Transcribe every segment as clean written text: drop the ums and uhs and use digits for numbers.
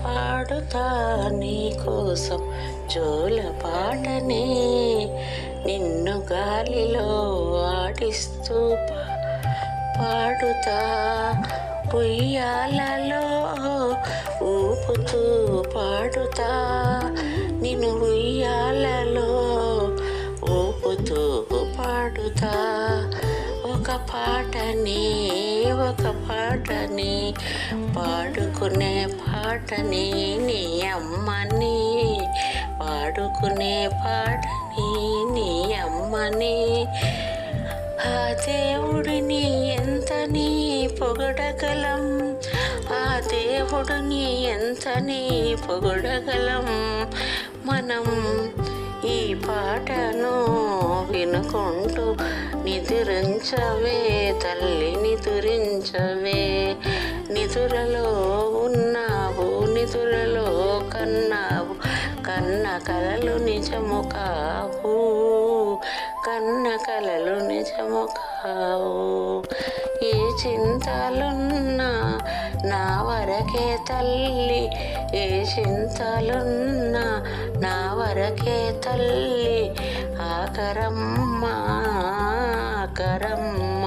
పాడుతా నీ కోసం జోల పాటనే, నిన్ను గాలిలో ఆడిస్తూ పాడుతా, ఉయ్యాలలో ఊపుతూ పాడుతా, నిన్ను ఉయ్యాలలో ఊపుతూ పాడుతా. ఒక పాటని పాడుకునే పాటని నీ అమ్మని, పాడుకునే పాటని నీ అమ్మని. ఆ దేవుడిని ఎంతని పొగడగలం, ఆ దేవుడిని ఎంతని పొగడగలం మనం. ఈ పాటను వినుకుంటూ నిదురించవే తల్లి, నిదురించవే. నిదురలో ఉన్నావు, నిదురలో కన్నావు, కన్న కలలు నిజము కావు, కన్న కలలు నిజము కావు. ఏ చింతలున్నా నా వరకే తల్లి, ఏ చింతలున్నా నా వరకే తల్లి. ఆకరమ్మ ఆకరమ్మ,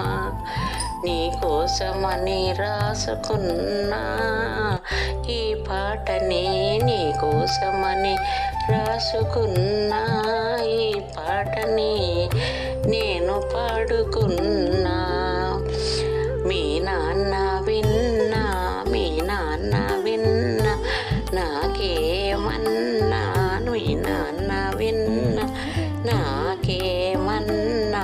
నీ కోసమని రాసుకున్నా ఈ పాటని, నీ కోసమని రాసుకున్నా ఈ పాటని నేను పాడుకున్నా. మీ నాన్న విన్నా, మీ నాన్న విన్నా నాకేమన్నా, మీ నాన్న విన్నా నాకేమన్నా.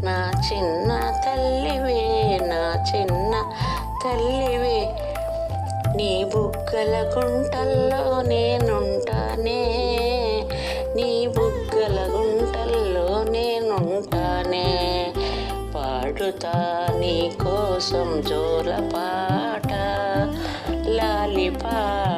నా చిన్న తల్లివే, నా చిన్న తల్లివే, నీ బుగ్గల గుంటల్లో నేనుంటానే, నీ బుగ్గల గుంటల్లో నేనుంటానే. పాడుతా నీ కోసం జోల పాట, లాలి పాట.